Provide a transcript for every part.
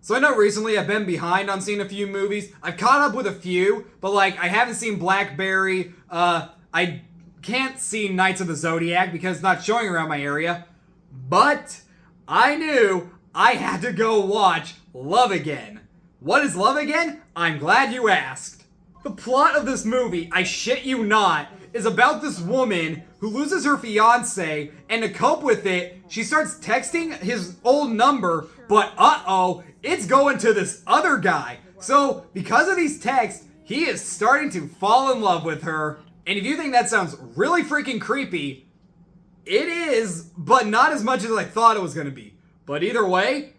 So I know recently I've been behind on seeing a few movies. I've caught up with a few, but like I haven't seen Blackberry. I can't see Knights of the Zodiac because it's not showing around my area. But I knew I had to go watch Love Again. What is Love Again? I'm glad you asked. The plot of this movie, I shit you not, is about this woman who loses her fiance, and to cope with it, she starts texting his old number, but it's going to this other guy. So, because of these texts, he is starting to fall in love with her. And if you think that sounds really freaking creepy, it is, but not as much as I thought it was going to be. But either way,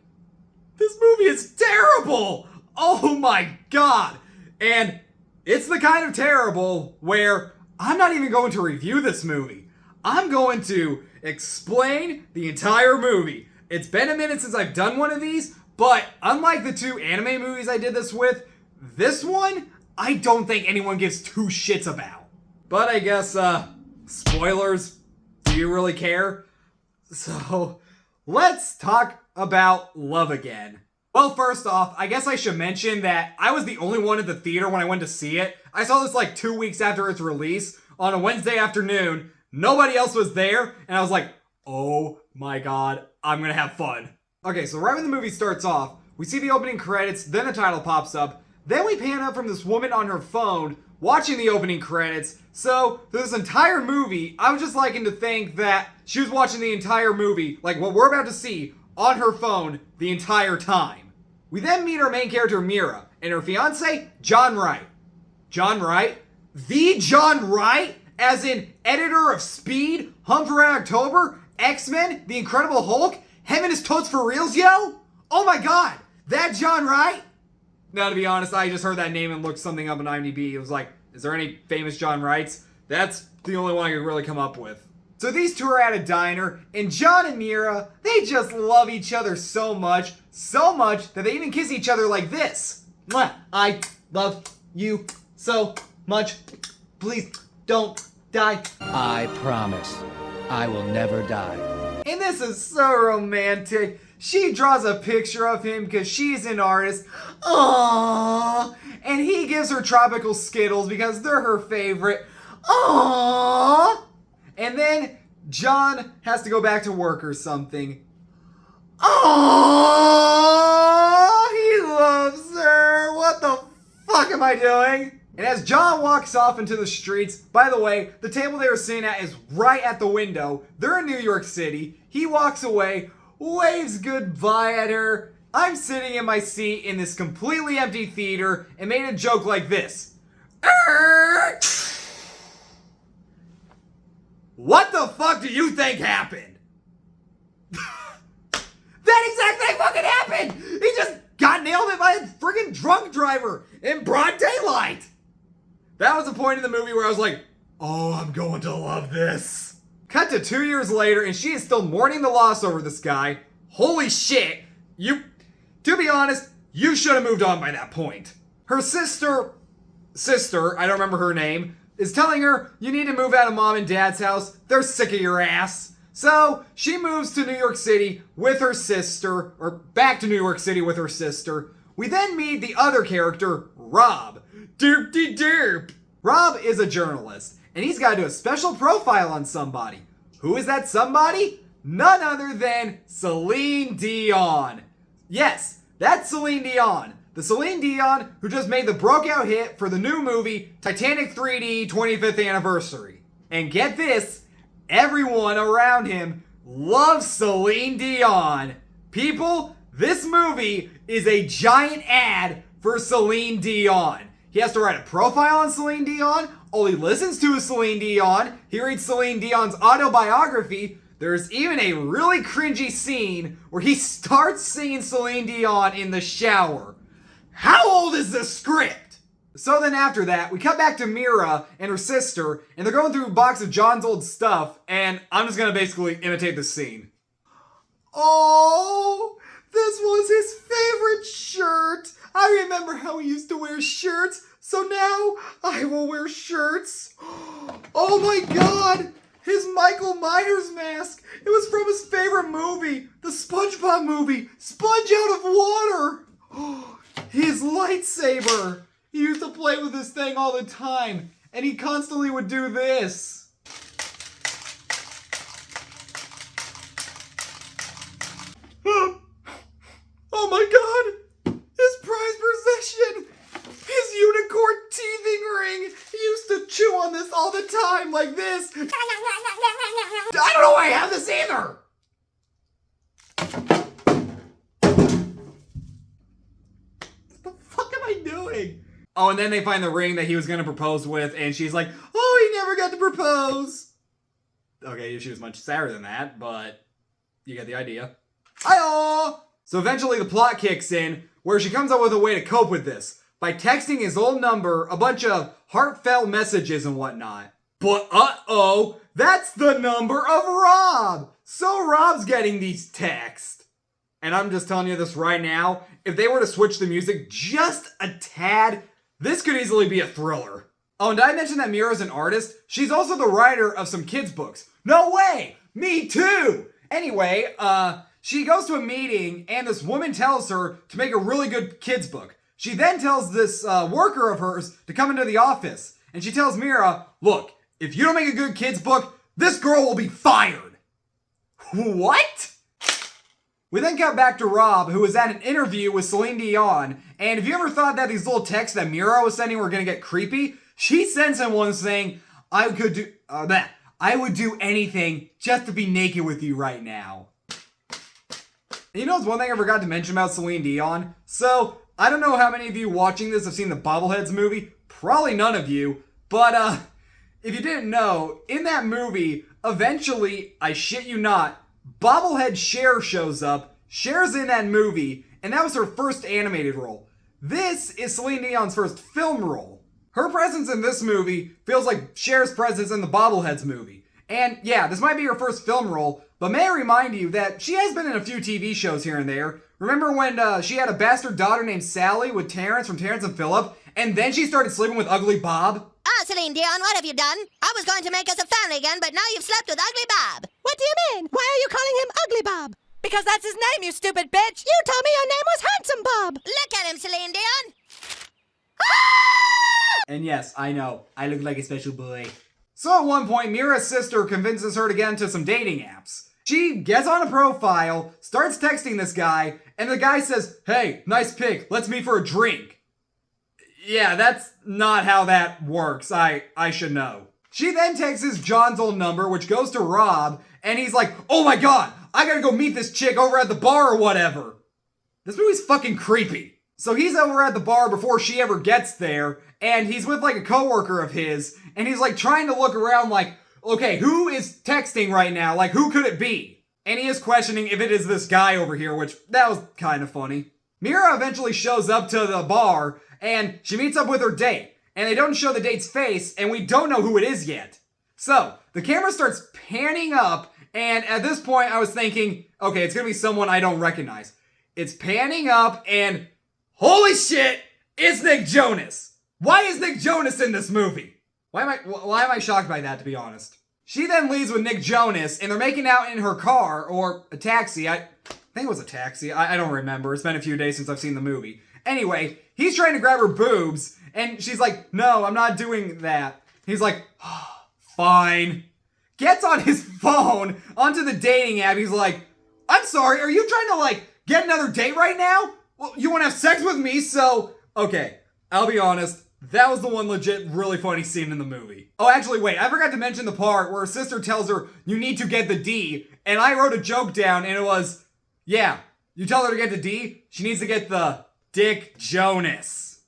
this movie is terrible! Oh my god! And it's the kind of terrible where I'm not even going to review this movie. I'm going to explain the entire movie. It's been a minute since I've done one of these, but unlike the two anime movies I did this with, this one, I don't think anyone gives two shits about. But I guess, spoilers, do you really care? So, let's talk about Love Again. Well, first off, I guess I should mention that I was the only one at the theater when I went to see it. I saw this like 2 weeks after its release on a Wednesday afternoon. Nobody else was there, and I was like, oh my god, I'm gonna have fun. Okay, so right when the movie starts off, we see the opening credits, then the title pops up, then we pan up from this woman on her phone watching the opening credits. So, through this entire movie, I was just liking to think that she was watching the entire movie, like what we're about to see, on her phone the entire time. We then meet our main character, Mira, and her fiance, John Wright. John Wright? The John Wright? As in editor of Speed, Hunt for Red October, X-Men, The Incredible Hulk, him and his totes for reals, yo? Oh my god, that John Wright? Now, to be honest, I just heard that name and looked something up on IMDb. It was like, is there any famous John Wrights? That's the only one I could really come up with. So these two are at a diner, and John and Mira, they just love each other so much that they even kiss each other like this. Mwah, I love you so much. Please don't die. I promise I will never die. And this is so romantic. She draws a picture of him because she's an artist. Aww. And he gives her tropical Skittles because they're her favorite. Aww. And then John has to go back to work or something. Aww. He loves her. What the fuck am I doing? And as John walks off into the streets, by the way, the table they were sitting at is right at the window. They're in New York City. He walks away, waves goodbye at her. I'm sitting in my seat in this completely empty theater and made a joke like this. What the fuck do you think happened? That exact thing fucking happened! He just got nailed by a friggin' drunk driver in broad daylight! That was the point of the movie where I was like, oh, I'm going to love this. Cut to 2 years later, and she is still mourning the loss over this guy. Holy shit! To be honest, you should have moved on by that point. Her sister, I don't remember her name, is telling her, you need to move out of mom and dad's house. They're sick of your ass. So, she moves to New York City with her sister, or back to New York City with her sister. We then meet the other character, Rob. Derp. Rob is a journalist, and he's got to do a special profile on somebody. Who is that somebody? None other than Celine Dion. Yes, that's Celine Dion. The Celine Dion who just made the breakout hit for the new movie Titanic 3D 25th Anniversary. And get this, everyone around him loves Celine Dion. People, this movie is a giant ad for Celine Dion. He has to write a profile on Celine Dion. All he listens to is Celine Dion. He reads Celine Dion's autobiography. There's even a really cringy scene where he starts singing Celine Dion in the shower. How old is this script? So then after that, we cut back to Mira and her sister, and they're going through a box of John's old stuff, and I'm just gonna basically imitate this scene. Oh, this was his favorite shirt. I remember how he used to wear shirts, so now I will wear shirts. Oh my god, his Michael Myers mask. It was from his favorite movie, the SpongeBob movie, Sponge Out of Water. his lightsaber! He used to play with this thing all the time, and he constantly would do this. Oh my god! His prized possession! His unicorn teething ring! He used to chew on this all the time, like this. I don't know why I have this either! What the fuck am I doing? Oh, and then they find the ring that he was gonna propose with, and she's like, oh, he never got to propose! Okay, she was much sadder than that, but you get the idea. Hi-oh! So eventually the plot kicks in, where she comes up with a way to cope with this, by texting his old number a bunch of heartfelt messages and whatnot. But uh-oh, that's the number of Rob! So Rob's getting these texts. And I'm just telling you this right now, if they were to switch the music just a tad, this could easily be a thriller. Oh, and did I mention that Mira's an artist? She's also the writer of some kids' books. No way! Me too! Anyway, she goes to a meeting, and this woman tells her to make a really good kids' book. She then tells this worker of hers to come into the office, and she tells Mira, look, if you don't make a good kids' book, this girl will be fired. What? We then cut back to Rob, who was at an interview with Celine Dion, and if you ever thought that these little texts that Mira was sending were gonna get creepy, she sends him one saying, I would do anything just to be naked with you right now. And you know what's one thing I forgot to mention about Celine Dion? So, I don't know how many of you watching this have seen the Bobbleheads movie. Probably none of you. But, if you didn't know, in that movie, eventually, I shit you not, Bobblehead Cher shows up. Cher's in that movie, and that was her first animated role. This is Celine Dion's first film role. Her presence in this movie feels like Cher's presence in the Bobbleheads movie. And yeah, this might be her first film role, but may I remind you that she has been in a few TV shows here and there. Remember when she had a bastard daughter named Sally with Terrence from Terrence and Phillip, and then she started sleeping with Ugly Bob? Ah, Celine Dion, what have you done? I was going to make us a family again, but now you've slept with Ugly Bob. What do you mean? Why are you calling him Ugly Bob? Because that's his name, you stupid bitch! You told me your name was Handsome Bob! Look at him, Celine Dion. And yes, I know, I look like a special boy. So at one point, Mira's sister convinces her to get into some dating apps. She gets on a profile, starts texting this guy, and the guy says, hey, nice pic, let's meet for a drink. Yeah, that's not how that works, I should know. She then texts John's old number, which goes to Rob, and he's like, oh my god, I gotta go meet this chick over at the bar or whatever. This movie's fucking creepy. So he's over at the bar before she ever gets there, and he's with like a coworker of his, and he's like trying to look around like, okay, who is texting right now? Like, who could it be? And he is questioning if it is this guy over here, which that was kind of funny. Mira eventually shows up to the bar, and she meets up with her date, and they don't show the date's face, and we don't know who it is yet. So, the camera starts panning up, and at this point I was thinking, okay, it's gonna be someone I don't recognize. It's panning up, and holy shit, it's Nick Jonas! Why is Nick Jonas in this movie? Why am I shocked by that, to be honest? She then leaves with Nick Jonas, and they're making out in her car, or a taxi. I think it was a taxi. I don't remember. It's been a few days since I've seen the movie. Anyway, he's trying to grab her boobs, and she's like, no, I'm not doing that. He's like, oh, fine. Gets on his phone, onto the dating app. He's like, I'm sorry, are you trying to, like, get another date right now? Well, you want to have sex with me, so... Okay, I'll be honest. That was the one legit really funny scene in the movie. Oh, actually, wait, I forgot to mention the part where her sister tells her, you need to get the D, and I wrote a joke down, and it was, yeah, you tell her to get the D, she needs to get the Dick Jonas.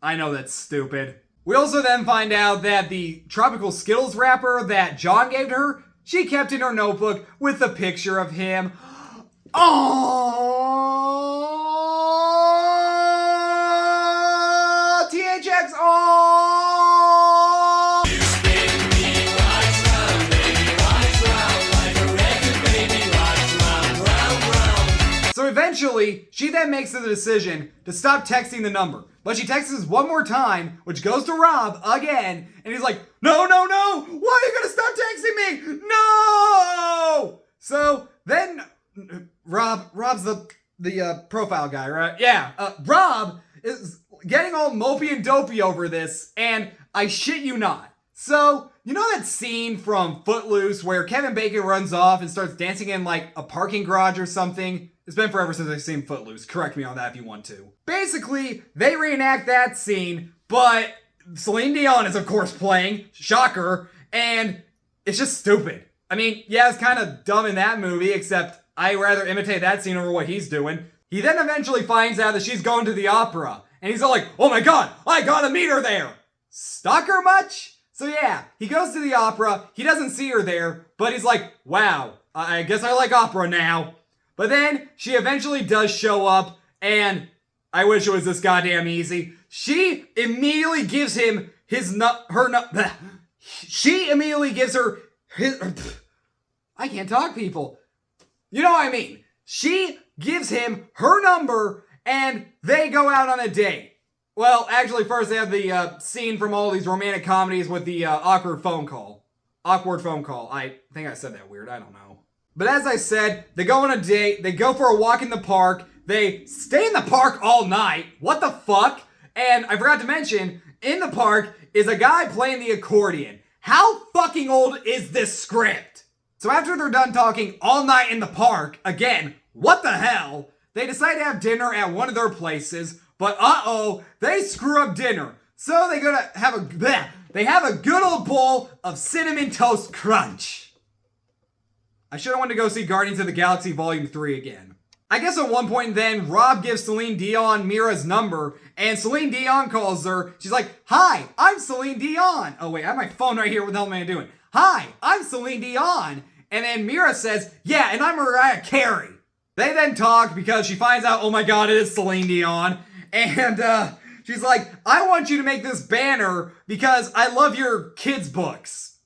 I know that's stupid. We also then find out that the Tropical Skittles wrapper that John gave to her, she kept in her notebook with a picture of him. Oh, THX, oh! You spin me right round, baby, right round, like a record, baby, right round, round, round. So eventually, she then makes the decision to stop texting the number. But she texts us one more time, which goes to Rob again, and he's like, no, no, no! Why are you gonna stop texting me? No! So then Rob's the the profile guy, right? Yeah, Rob is getting all mopey and dopey over this, and I shit you not. So, you know that scene from Footloose where Kevin Bacon runs off and starts dancing in like a parking garage or something? It's been forever since I've seen Footloose. Correct me on that if you want to. Basically, they reenact that scene, but Celine Dion is of course playing, shocker, and it's just stupid. I mean, yeah, it's kind of dumb in that movie, except I rather imitate that scene over what he's doing. He then eventually finds out that she's going to the opera, and he's all like, oh my god, I gotta meet her there! Stalk her much? So yeah, he goes to the opera, he doesn't see her there, but he's like, wow, I guess I like opera now. But then, she eventually does show up, and I wish it was this goddamn easy. She immediately gives him she immediately gives her I can't talk, people. You know what I mean. She gives him her number, and they go out on a date. Well, actually, first they have the scene from all these romantic comedies with the awkward phone call. Awkward phone call. I think I said that weird. I don't know. But as I said, they go on a date. They go for a walk in the park. They stay in the park all night. What the fuck? And I forgot to mention, in the park is a guy playing the accordion. How fucking old is this script? So after they're done talking all night in the park, again, what the hell? They decide to have dinner at one of their places. But they screw up dinner. So they go to have a good old bowl of Cinnamon Toast Crunch. I should have wanted to go see Guardians of the Galaxy Volume 3 again. I guess at one point then, Rob gives Celine Dion Mira's number, and Celine Dion calls her. She's like, hi, I'm Celine Dion. Oh wait, I have my phone right here. What the hell am I doing? Hi, I'm Celine Dion. And then Mira says, yeah, and I'm Mariah Carey. They then talk because she finds out, oh my god, it is Celine Dion. And she's like, I want you to make this banner because I love your kids' books.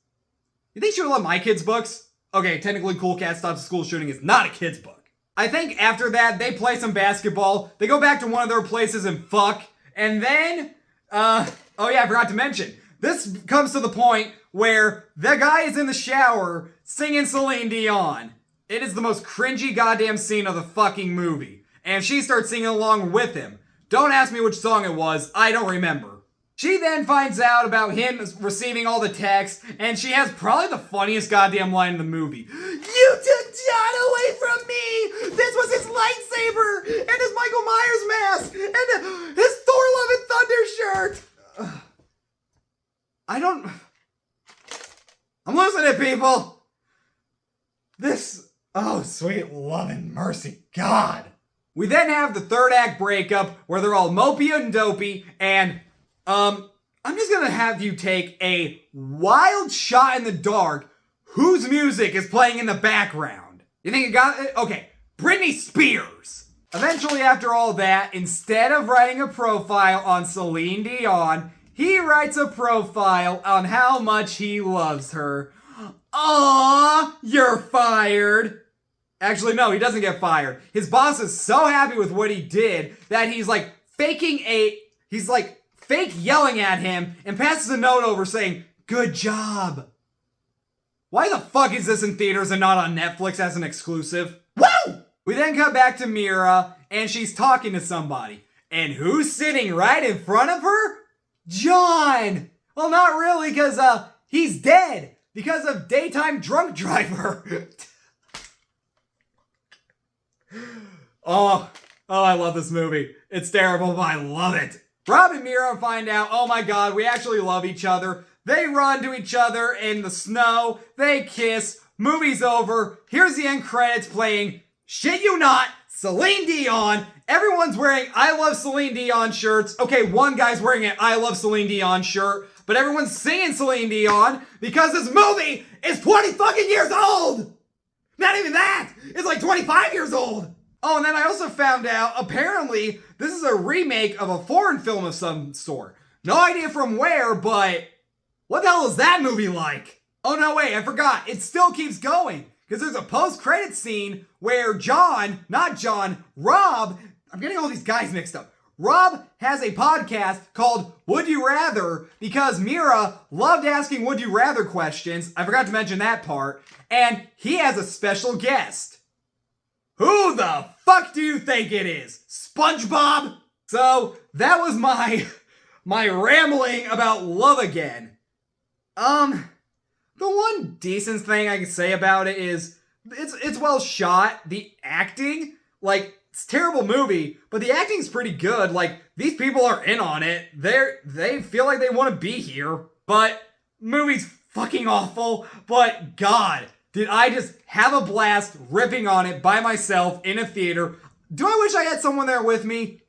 You think she would love my kids' books? Okay, technically Cool Cat Stops a School Shooting is not a kid's book. I think after that, they play some basketball. They go back to one of their places and fuck. And then, oh yeah, I forgot to mention. This comes to the point where the guy is in the shower singing Celine Dion. It is the most cringy goddamn scene of the fucking movie. And she starts singing along with him. Don't ask me which song it was, I don't remember. She then finds out about him receiving all the texts, and she has probably the funniest goddamn line in the movie. You took John away from me! This was his lightsaber, and his Michael Myers mask, and his Thor Love and Thunder shirt! I'm losing it, people! Oh, sweet love and mercy, God! We then have the third act breakup where they're all mopey and dopey, and I'm just gonna have you take a wild shot in the dark whose music is playing in the background. You think you got it? Okay, Britney Spears. Eventually, after all that, instead of writing a profile on Celine Dion, he writes a profile on how much he loves her. Aww, you're fired. Actually, no, he doesn't get fired. His boss is so happy with what he did that he's like fake yelling at him and passes a note over saying, good job. Why the fuck is this in theaters and not on Netflix as an exclusive? Woo! We then cut back to Mira and she's talking to somebody. And who's sitting right in front of her? John! Well, not really, because he's dead because of daytime drunk driver. Oh, I love this movie. It's terrible, but I love it. Rob and Mira find out, oh my god, we actually love each other. They run to each other in the snow. They kiss. Movie's over. Here's the end credits playing. Shit you not, Celine Dion. Everyone's wearing I Love Celine Dion shirts. Okay, one guy's wearing an I Love Celine Dion shirt, but everyone's singing Celine Dion because this movie is 20 fucking years old. Not even that. It's like 25 years old. Oh, and then I also found out, apparently, this is a remake of a foreign film of some sort. No idea from where, but what the hell is that movie like? Oh, no, wait, I forgot. It still keeps going. Because there's a post-credit scene where Rob, I'm getting all these guys mixed up. Rob has a podcast called Would You Rather because Mira loved asking Would You Rather questions. I forgot to mention that part. And he has a special guest. Who the fuck do you think it is? SpongeBob? So, that was my rambling about Love Again. The one decent thing I can say about it is it's well shot. The acting, like, it's a terrible movie, but the acting's pretty good. Like, these people are in on it. They feel like they want to be here. But movie's fucking awful. But God, did I just have a blast ripping on it by myself in a theater. Do I wish I had someone there with me?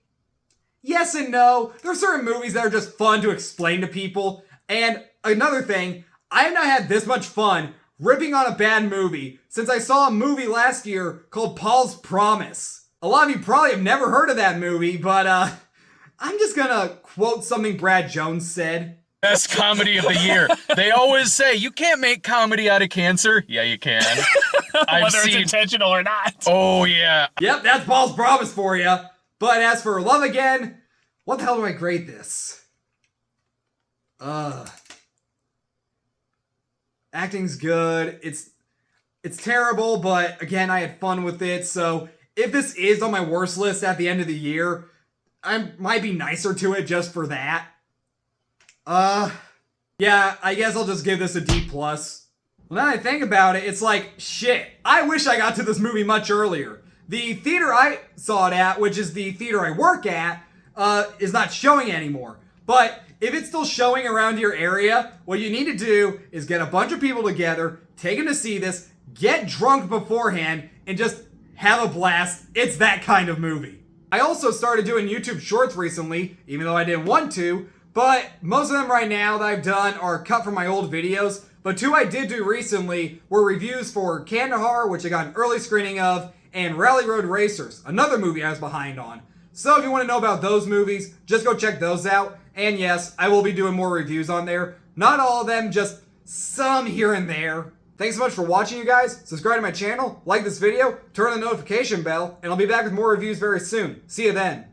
Yes and no. There are certain movies that are just fun to explain to people. And another thing, I have not had this much fun ripping on a bad movie since I saw a movie last year called Paul's Promise. A lot of you probably have never heard of that movie, but I'm just gonna quote something Brad Jones said. Best comedy of the year. They always say, you can't make comedy out of cancer. Yeah, you can. Whether it's intentional or not. Oh, yeah. Yep, that's Paul's Promise for you. But as for Love Again, what the hell do I grade this? Acting's good. It's terrible, but again, I had fun with it. So if this is on my worst list at the end of the year, I might be nicer to it just for that. Yeah, I guess I'll just give this a D+. Well, now that I think about it, it's like, shit, I wish I got to this movie much earlier. The theater I saw it at, which is the theater I work at, is not showing anymore. But if it's still showing around your area, what you need to do is get a bunch of people together, take them to see this, get drunk beforehand, and just have a blast. It's that kind of movie. I also started doing YouTube Shorts recently, even though I didn't want to, but most of them right now that I've done are cut from my old videos. But two I did do recently were reviews for Kandahar, which I got an early screening of, and Rally Road Racers, another movie I was behind on. So if you want to know about those movies, just go check those out. And yes, I will be doing more reviews on there. Not all of them, just some here and there. Thanks so much for watching, you guys. Subscribe to my channel, like this video, turn on the notification bell, and I'll be back with more reviews very soon. See you then.